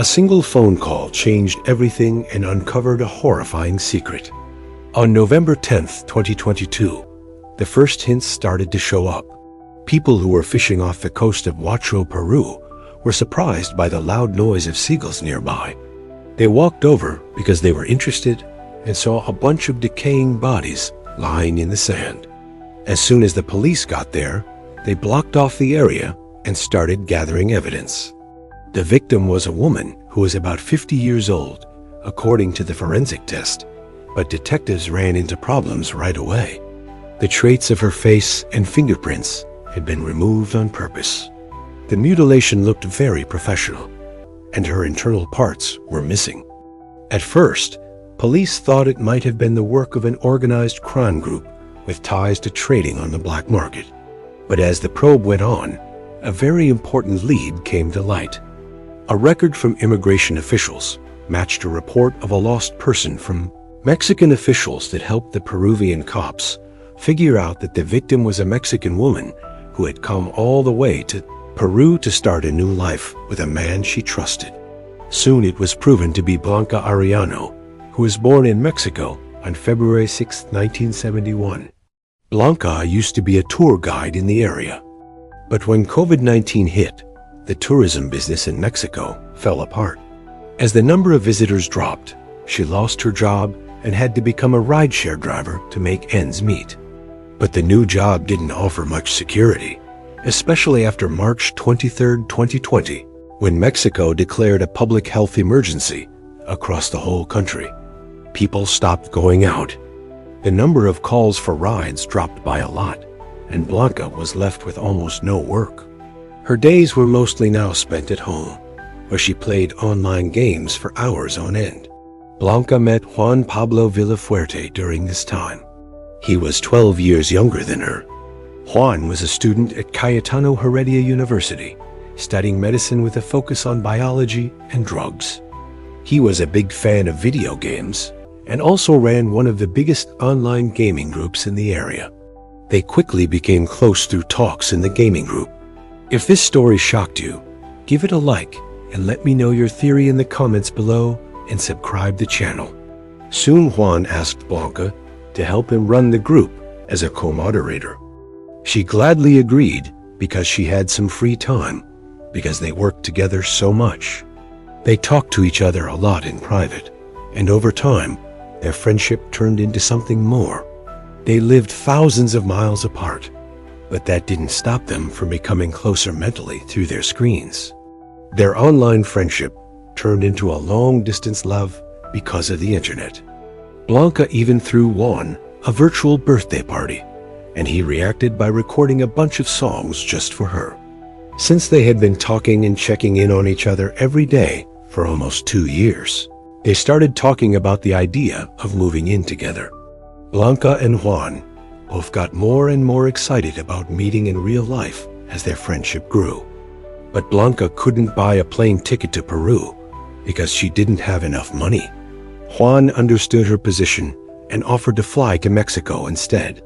A single phone call changed everything and uncovered a horrifying secret. On November 10th, 2022, the first hints started to show up. People who were fishing off the coast of Huacho, Peru, were surprised by the loud noise of seagulls nearby. They walked over because they were interested and saw a bunch of decaying bodies lying in the sand. As soon as the police got there, they blocked off the area and started gathering evidence. The victim was a woman who was about 50 years old, according to the forensic test, but detectives ran into problems right away. The traits of her face and fingerprints had been removed on purpose. The mutilation looked very professional, and her internal parts were missing. At first, police thought it might have been the work of an organized crime group with ties to trading on the black market. But as the probe went on, a very important lead came to light. A record from immigration officials matched a report of a lost person from Mexican officials that helped the Peruvian cops figure out that the victim was a Mexican woman who had come all the way to Peru to start a new life with a man she trusted. Soon it was proven to be Blanca Arellano, who was born in Mexico on February 6, 1971. Blanca used to be a tour guide in the area. But when COVID-19 hit, the tourism business in Mexico fell apart. As the number of visitors dropped, she lost her job and had to become a rideshare driver to make ends meet. But the new job didn't offer much security, especially after March 23, 2020, when Mexico declared a public health emergency across the whole country. People stopped going out. The number of calls for rides dropped by a lot, and Blanca was left with almost no work. Her days were mostly now spent at home, where she played online games for hours on end. Blanca met Juan Pablo Villafuerte during this time. He was 12 years younger than her. Juan was a student at Cayetano Heredia University, studying medicine with a focus on biology and drugs. He was a big fan of video games and also ran one of the biggest online gaming groups in the area. They quickly became close through talks in the gaming group. If this story shocked you, give it a like and let me know your theory in the comments below and subscribe the channel. Soon Juan asked Blanca to help him run the group as a co-moderator. She gladly agreed because she had some free time, because they worked together so much. They talked to each other a lot in private, and over time, their friendship turned into something more. They lived thousands of miles apart, but that didn't stop them from becoming closer mentally through their screens. Their online friendship turned into a long-distance love because of the internet. Blanca even threw Juan a virtual birthday party, and he reacted by recording a bunch of songs just for her. Since they had been talking and checking in on each other every day for almost 2 years, they started talking about the idea of moving in together. Blanca and Juan both got more and more excited about meeting in real life as their friendship grew. But Blanca couldn't buy a plane ticket to Peru because she didn't have enough money. Juan understood her position and offered to fly to Mexico instead.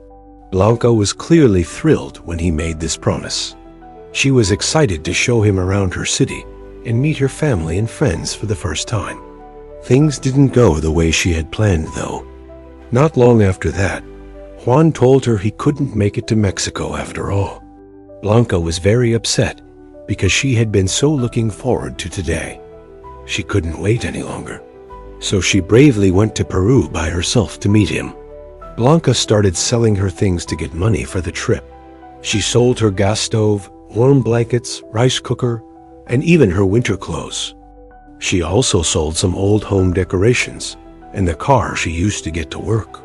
Blanca was clearly thrilled when he made this promise. She was excited to show him around her city and meet her family and friends for the first time. Things didn't go the way she had planned, though. Not long after that, Juan told her he couldn't make it to Mexico after all. Blanca was very upset because she had been so looking forward to today. She couldn't wait any longer. So she bravely went to Peru by herself to meet him. Blanca started selling her things to get money for the trip. She sold her gas stove, warm blankets, rice cooker, and even her winter clothes. She also sold some old home decorations and the car she used to get to work.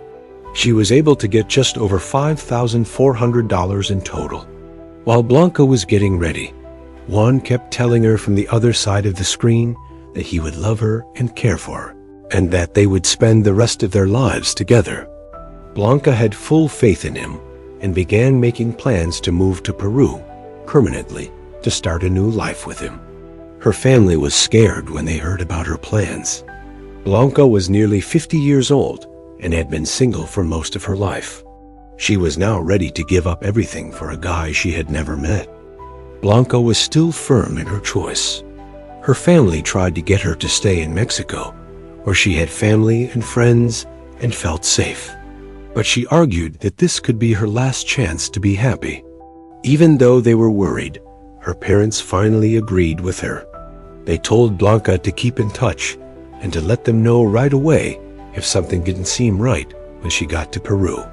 She was able to get just over $5,400 in total. While Blanca was getting ready, Juan kept telling her from the other side of the screen that he would love her and care for her, and that they would spend the rest of their lives together. Blanca had full faith in him and began making plans to move to Peru permanently to start a new life with him. Her family was scared when they heard about her plans. Blanca was nearly 50 years old and had been single for most of her life. She was now ready to give up everything for a guy she had never met. Blanca was still firm in her choice. Her family tried to get her to stay in Mexico, where she had family and friends and felt safe. But she argued that this could be her last chance to be happy. Even though they were worried, her parents finally agreed with her. They told Blanca to keep in touch and to let them know right away if something didn't seem right when she got to Peru.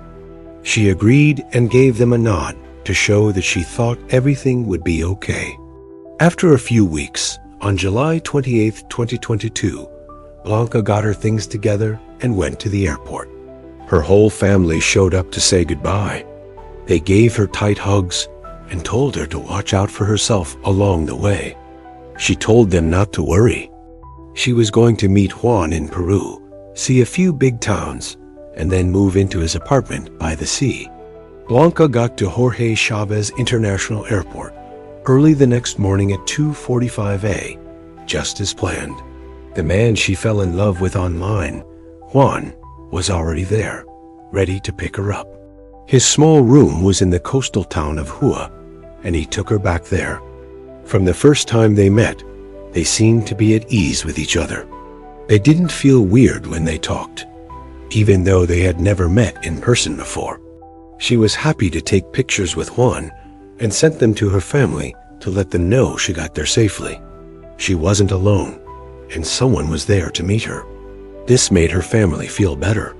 She agreed and gave them a nod to show that she thought everything would be okay. After a few weeks, on July 28, 2022, Blanca got her things together and went to the airport. Her whole family showed up to say goodbye. They gave her tight hugs and told her to watch out for herself along the way. She told them not to worry. She was going to meet Juan in Peru, see a few big towns, and then move into his apartment by the sea. Blanca got to Jorge Chavez International Airport early the next morning at 2:45 a.m., just as planned. The man she fell in love with online, Juan, was already there, ready to pick her up. His small room was in the coastal town of Hua, and he took her back there. From the first time they met, they seemed to be at ease with each other. They didn't feel weird when they talked, even though they had never met in person before. She was happy to take pictures with Juan and sent them to her family to let them know she got there safely. She wasn't alone, and someone was there to meet her. This made her family feel better.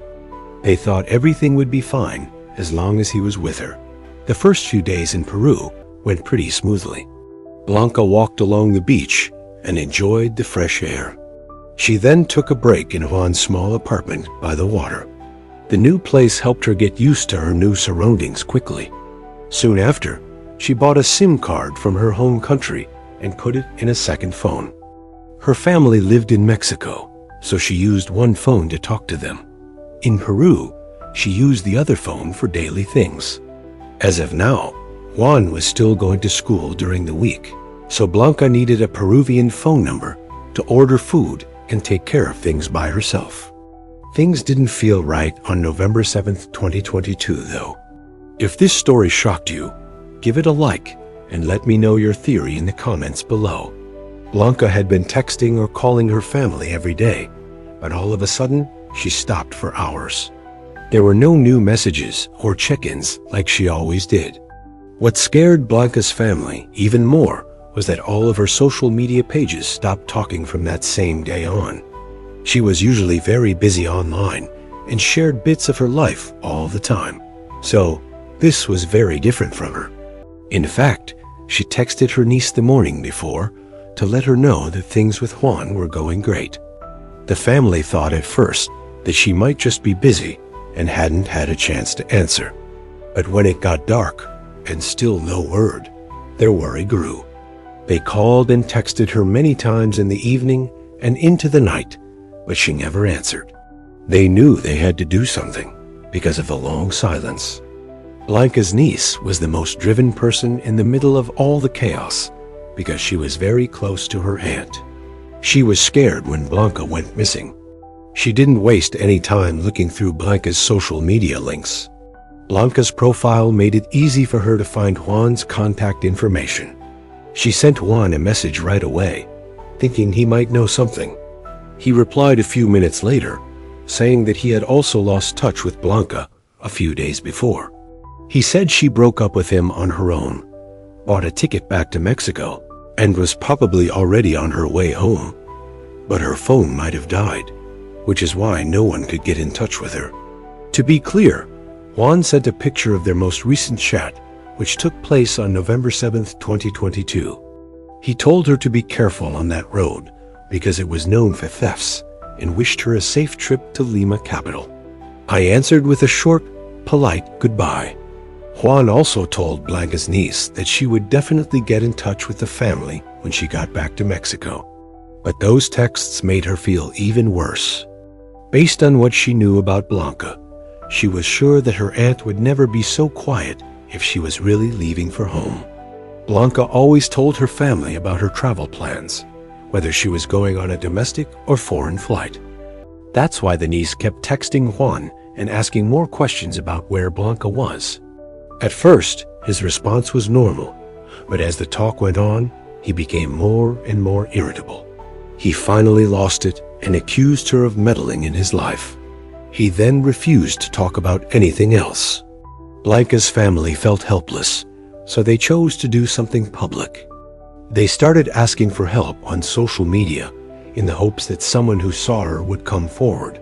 They thought everything would be fine as long as he was with her. The first few days in Peru went pretty smoothly. Blanca walked along the beach and enjoyed the fresh air. She then took a break in Juan's small apartment by the water. The new place helped her get used to her new surroundings quickly. Soon after, she bought a SIM card from her home country and put it in a second phone. Her family lived in Mexico, so she used one phone to talk to them. In Peru, she used the other phone for daily things. As of now, Juan was still going to school during the week, so Blanca needed a Peruvian phone number to order food and take care of things by herself. Things didn't feel right on November 7th, 2022, though. If this story shocked you, give it a like and let me know your theory in the comments below. Blanca had been texting or calling her family every day, but all of a sudden, she stopped for hours. There were no new messages or check-ins like she always did. What scared Blanca's family even more was that all of her social media pages stopped talking from that same day on. She was usually very busy online and shared bits of her life all the time. So, this was very different from her. In fact, she texted her niece the morning before to let her know that things with Juan were going great. The family thought at first that she might just be busy and hadn't had a chance to answer. But when it got dark and still no word, their worry grew. They called and texted her many times in the evening and into the night, but she never answered. They knew they had to do something because of the long silence. Blanca's niece was the most driven person in the middle of all the chaos because she was very close to her aunt. She was scared when Blanca went missing. She didn't waste any time looking through Blanca's social media links. Blanca's profile made it easy for her to find Juan's contact information. She sent Juan a message right away, thinking he might know something. He replied a few minutes later, saying that he had also lost touch with Blanca a few days before. He said she broke up with him on her own, bought a ticket back to Mexico, and was probably already on her way home. But her phone might have died, which is why no one could get in touch with her. To be clear, Juan sent a picture of their most recent chat, which took place on November 7th, 2022. He told her to be careful on that road because it was known for thefts and wished her a safe trip to Lima capital. I answered with a short, polite goodbye. Juan also told Blanca's niece that she would definitely get in touch with the family when she got back to Mexico. But those texts made her feel even worse. Based on what she knew about Blanca, she was sure that her aunt would never be so quiet if she was really leaving for home. Blanca always told her family about her travel plans, whether she was going on a domestic or foreign flight. That's why the niece kept texting Juan and asking more questions about where Blanca was. At first, his response was normal, but as the talk went on, he became more and more irritable. He finally lost it and accused her of meddling in his life. He then refused to talk about anything else. Blanca's family felt helpless, so they chose to do something public. They started asking for help on social media in the hopes that someone who saw her would come forward.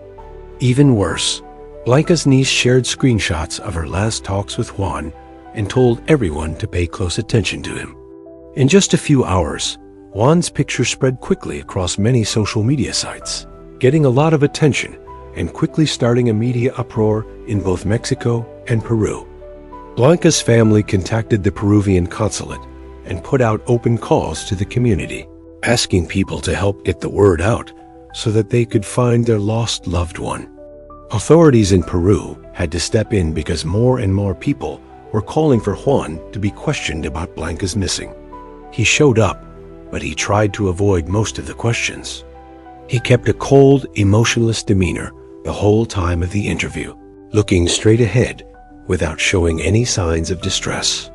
Even worse, Blanca's niece shared screenshots of her last talks with Juan and told everyone to pay close attention to him. In just a few hours, Juan's picture spread quickly across many social media sites, getting a lot of attention and quickly starting a media uproar in both Mexico and Peru. Blanca's family contacted the Peruvian consulate and put out open calls to the community, asking people to help get the word out so that they could find their lost loved one. Authorities in Peru had to step in because more and more people were calling for Juan to be questioned about Blanca's missing. He showed up, but he tried to avoid most of the questions. He kept a cold, emotionless demeanor the whole time of the interview, looking straight ahead without showing any signs of distress.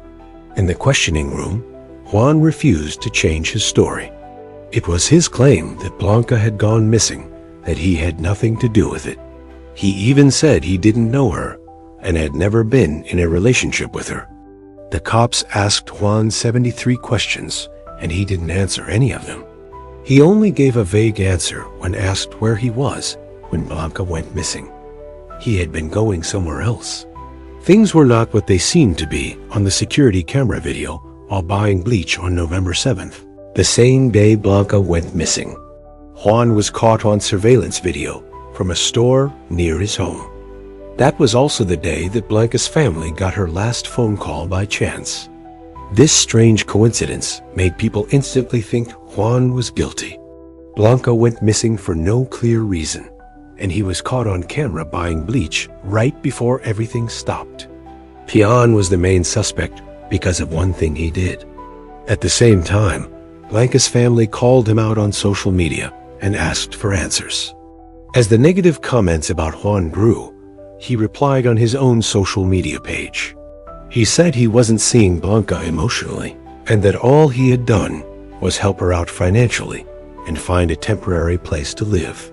In the questioning room, Juan refused to change his story. It was his claim that Blanca had gone missing, that he had nothing to do with it. He even said he didn't know her and had never been in a relationship with her. The cops asked Juan 73 questions, and he didn't answer any of them. He only gave a vague answer when asked where he was when Blanca went missing. He had been going somewhere else. Things were not what they seemed to be on the security camera video while buying bleach on November 7th, the same day Blanca went missing. Juan was caught on surveillance video from a store near his home. That was also the day that Blanca's family got her last phone call by chance. This strange coincidence made people instantly think Juan was guilty. Blanca went missing for no clear reason, and he was caught on camera buying bleach right before everything stopped. Juan was the main suspect because of one thing he did. At the same time, Blanca's family called him out on social media and asked for answers. As the negative comments about Juan grew, he replied on his own social media page. He said he wasn't seeing Blanca emotionally, and that all he had done was help her out financially and find a temporary place to live.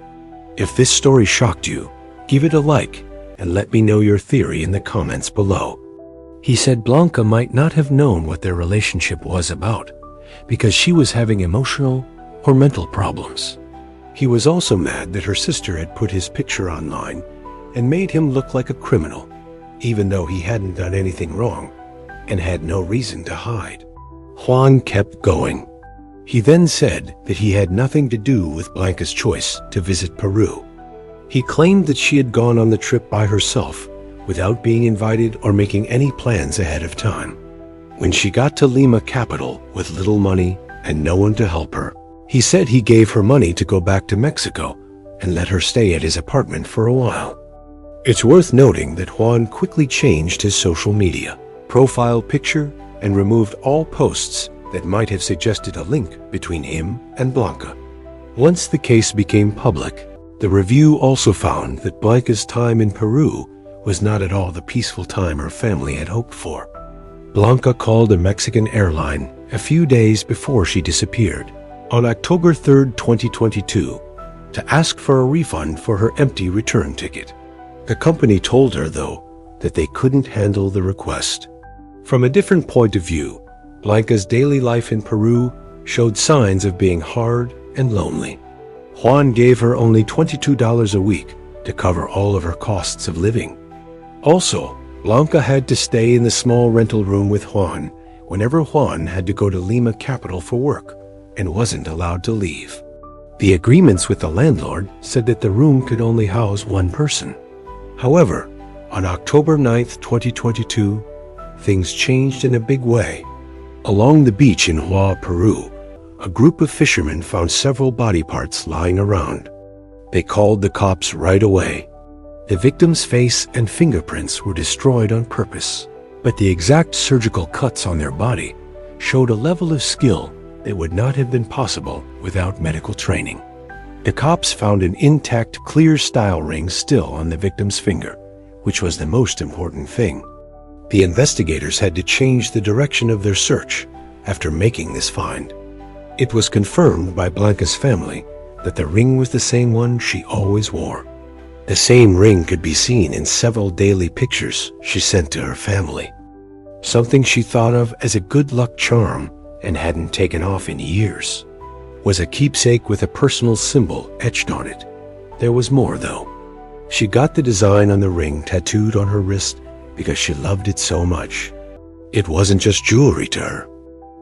If this story shocked you, give it a like and let me know your theory in the comments below. He said Blanca might not have known what their relationship was about because she was having emotional or mental problems. He was also mad that her sister had put his picture online and made him look like a criminal, even though he hadn't done anything wrong and had no reason to hide. Juan kept going. He then said that he had nothing to do with Blanca's choice to visit Peru. He claimed that she had gone on the trip by herself without being invited or making any plans ahead of time. When she got to Lima capital with little money and no one to help her, he said he gave her money to go back to Mexico and let her stay at his apartment for a while. It's worth noting that Juan quickly changed his social media profile picture and removed all posts that might have suggested a link between him and Blanca. Once the case became public, the review also found that Blanca's time in Peru was not at all the peaceful time her family had hoped for. Blanca called a Mexican airline a few days before she disappeared, on October 3, 2022, to ask for a refund for her empty return ticket. The company told her, though, that they couldn't handle the request. From a different point of view, Blanca's daily life in Peru showed signs of being hard and lonely. Juan gave her only $22 a week to cover all of her costs of living. Also, Blanca had to stay in the small rental room with Juan whenever Juan had to go to Lima capital for work and wasn't allowed to leave. The agreements with the landlord said that the room could only house one person. However, on October 9, 2022, things changed in a big way. Along the beach in Huá, Peru, a group of fishermen found several body parts lying around. They called the cops right away. The victim's face and fingerprints were destroyed on purpose, but the exact surgical cuts on their body showed a level of skill that would not have been possible without medical training. The cops found an intact clear style ring still on the victim's finger, which was the most important thing. The investigators had to change the direction of their search after making this find. It was confirmed by Blanca's family that the ring was the same one she always wore. The same ring could be seen in several daily pictures she sent to her family. Something she thought of as a good luck charm and hadn't taken off in years was a keepsake with a personal symbol etched on it. There was more, though. She got the design on the ring tattooed on her wrist because she loved it so much. It wasn't just jewelry to her.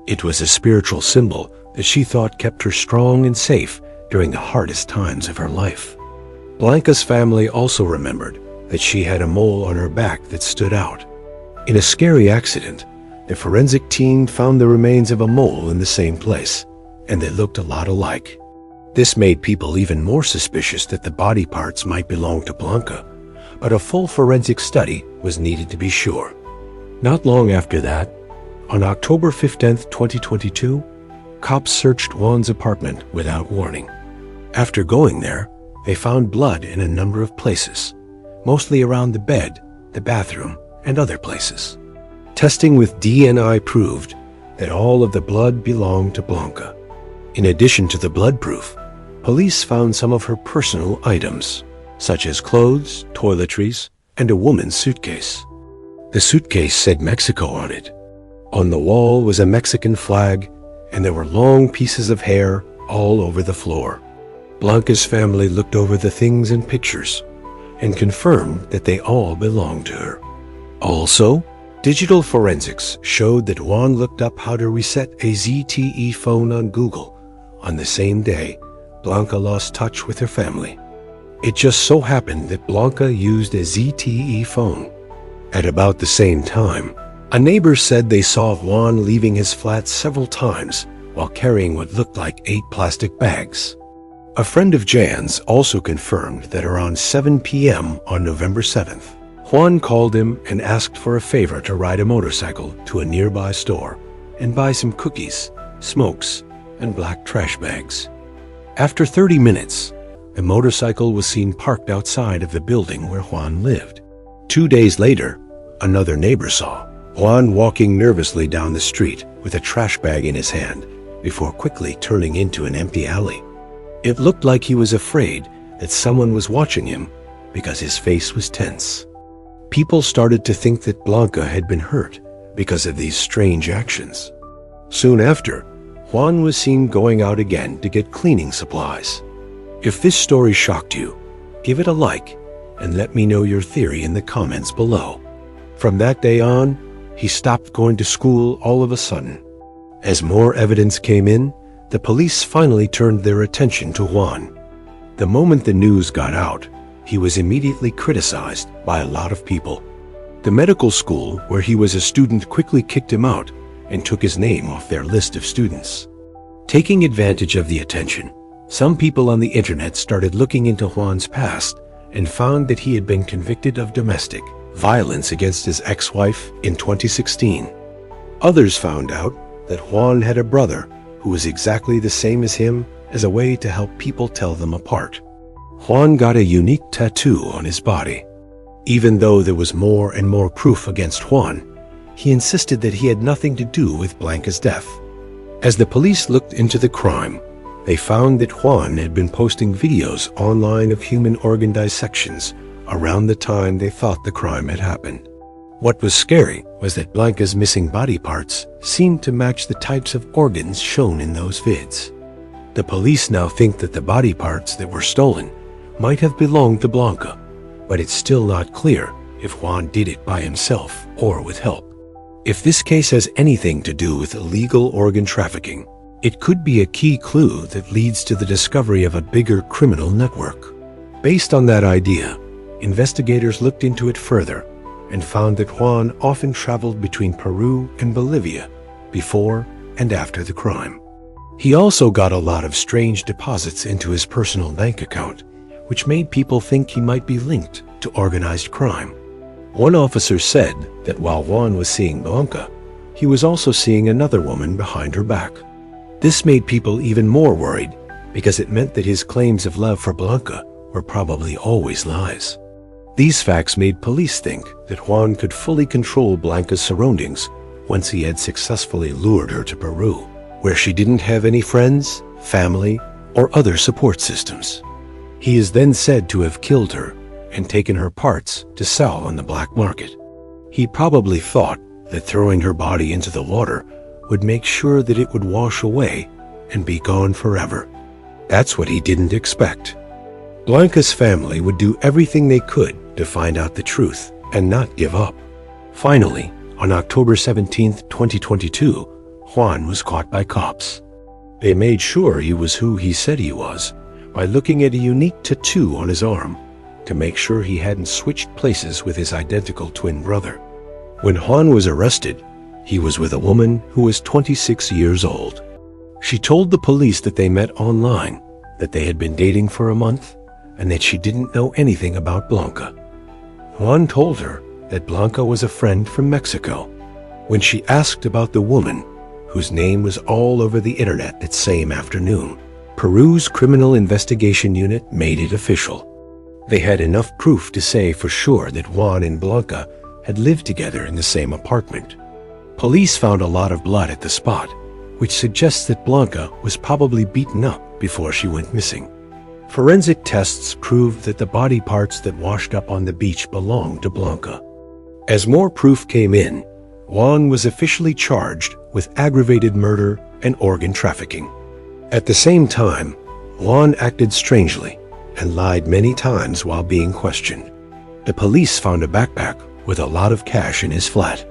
It was a spiritual symbol that she thought kept her strong and safe during the hardest times of her life. Blanca's family also remembered that she had a mole on her back that stood out. In a scary accident, the forensic team found the remains of a mole in the same place, and they looked a lot alike. This made people even more suspicious that the body parts might belong to Blanca, but a full forensic study was needed to be sure. Not long after that, on October 15, 2022, cops searched Juan's apartment without warning. After going there, they found blood in a number of places, mostly around the bed, the bathroom, and other places. Testing with DNA proved that all of the blood belonged to Blanca. In addition to the blood proof, police found some of her personal items, such as clothes, toiletries, and a woman's suitcase. The suitcase said Mexico on it. On the wall was a Mexican flag, and there were long pieces of hair all over the floor. Blanca's family looked over the things and pictures and confirmed that they all belonged to her. Also, digital forensics showed that Juan looked up how to reset a ZTE phone on Google on the same day Blanca lost touch with her family. It just so happened that Blanca used a ZTE phone. At about the same time, a neighbor said they saw Juan leaving his flat several times while carrying what looked like 8 plastic bags. A friend of Jan's also confirmed that around 7 p.m. on November 7th, Juan called him and asked for a favor to ride a motorcycle to a nearby store and buy some cookies, smokes, and black trash bags. After 30 minutes, the motorcycle was seen parked outside of the building where Juan lived. 2 days later, another neighbor saw Juan walking nervously down the street with a trash bag in his hand before quickly turning into an empty alley. It looked like he was afraid that someone was watching him because his face was tense. People started to think that Blanca had been hurt because of these strange actions. Soon after, Juan was seen going out again to get cleaning supplies. If this story shocked you, give it a like and let me know your theory in the comments below. From that day on, he stopped going to school all of a sudden. As more evidence came in, the police finally turned their attention to Juan. The moment the news got out, he was immediately criticized by a lot of people. The medical school where he was a student quickly kicked him out and took his name off their list of students. Taking advantage of the attention, some people on the internet started looking into Juan's past and found that he had been convicted of domestic violence against his ex-wife in 2016. Others found out that Juan had a brother who was exactly the same as him as a way to help people tell them apart. Juan got a unique tattoo on his body. Even though there was more and more proof against Juan, he insisted that he had nothing to do with Blanca's death. As the police looked into the crime, they found that Juan had been posting videos online of human organ dissections around the time they thought the crime had happened. What was scary was that Blanca's missing body parts seemed to match the types of organs shown in those vids. The police now think that the body parts that were stolen might have belonged to Blanca, but it's still not clear if Juan did it by himself or with help. If this case has anything to do with illegal organ trafficking, it could be a key clue that leads to the discovery of a bigger criminal network. Based on that idea, investigators looked into it further and found that Juan often traveled between Peru and Bolivia before and after the crime. He also got a lot of strange deposits into his personal bank account, which made people think he might be linked to organized crime. One officer said that while Juan was seeing Blanca, he was also seeing another woman behind her back. This made people even more worried because it meant that his claims of love for Blanca were probably always lies. These facts made police think that Juan could fully control Blanca's surroundings once he had successfully lured her to Peru. where she didn't have any friends, family, or other support systems. He is then said to have killed her and taken her parts to sell on the black market. He probably thought that throwing her body into the water would make sure that it would wash away and be gone forever. That's what he didn't expect. Blanca's family would do everything they could to find out the truth and not give up. Finally, on October 17, 2022, Juan was caught by cops. They made sure he was who he said he was by looking at a unique tattoo on his arm to make sure he hadn't switched places with his identical twin brother. When Juan was arrested, he was with a woman who was 26 years old. She told the police that they met online, that they had been dating for a month, and that she didn't know anything about Blanca. Juan told her that Blanca was a friend from Mexico. When she asked about the woman, whose name was all over the internet that same afternoon, Peru's Criminal Investigation Unit made it official. They had enough proof to say for sure that Juan and Blanca had lived together in the same apartment. Police found a lot of blood at the spot, which suggests that Blanca was probably beaten up before she went missing. Forensic tests proved that the body parts that washed up on the beach belonged to Blanca. As more proof came in, Juan was officially charged with aggravated murder and organ trafficking. At the same time, Juan acted strangely and lied many times while being questioned. The police found a backpack with a lot of cash in his flat.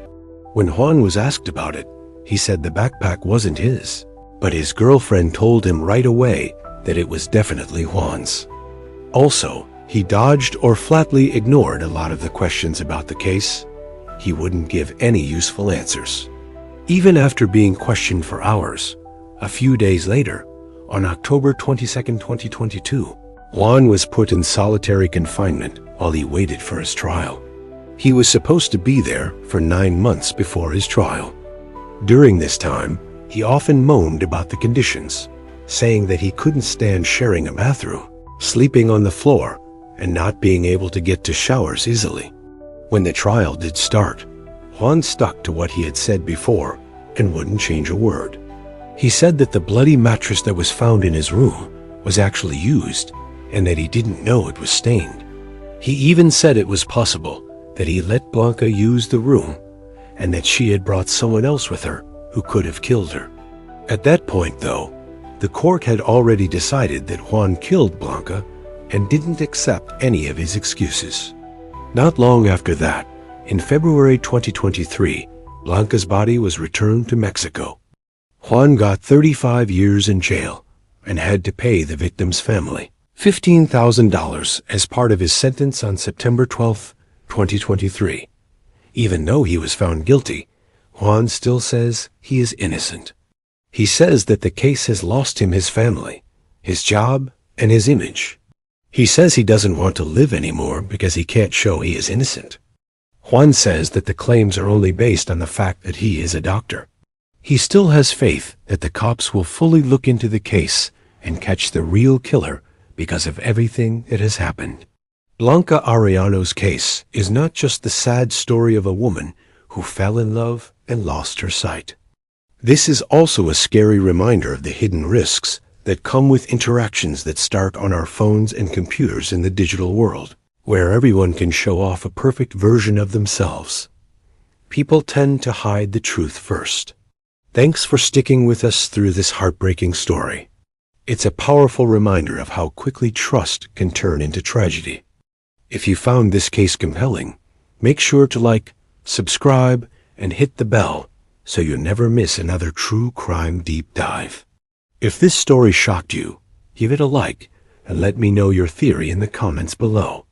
When Juan was asked about it, he said the backpack wasn't his, but his girlfriend told him right away that it was definitely Juan's. Also, he dodged or flatly ignored a lot of the questions about the case. He wouldn't give any useful answers. Even after being questioned for hours, a few days later, on October 22, 2022, Juan was put in solitary confinement while he waited for his trial. He was supposed to be there for 9 months before his trial. During this time, he often moaned about the conditions, saying that he couldn't stand sharing a bathroom, sleeping on the floor, and not being able to get to showers easily. When the trial did start, Juan stuck to what he had said before and wouldn't change a word. He said that the bloody mattress that was found in his room was actually used and that he didn't know it was stained. He even said it was possible that he let Blanca use the room and that she had brought someone else with her who could have killed her. At that point, though, the court had already decided that Juan killed Blanca and didn't accept any of his excuses. Not long after that, in February 2023, Blanca's body was returned to Mexico. Juan got 35 years in jail and had to pay the victim's family $15,000 as part of his sentence on September 12, 2023. Even though he was found guilty, Juan still says he is innocent. He says that the case has lost him his family, his job, and his image. He says he doesn't want to live anymore because he can't show he is innocent. Juan says that the claims are only based on the fact that he is a doctor. He still has faith that the cops will fully look into the case and catch the real killer because of everything that has happened. Blanca Arellano's case is not just the sad story of a woman who fell in love and lost her sight. This is also a scary reminder of the hidden risks that come with interactions that start on our phones and computers in the digital world, where everyone can show off a perfect version of themselves. People tend to hide the truth first. Thanks for sticking with us through this heartbreaking story. It's a powerful reminder of how quickly trust can turn into tragedy. If you found this case compelling, make sure to like, subscribe, and hit the bell so you never miss another true crime deep dive. If this story shocked you, give it a like and let me know your theory in the comments below.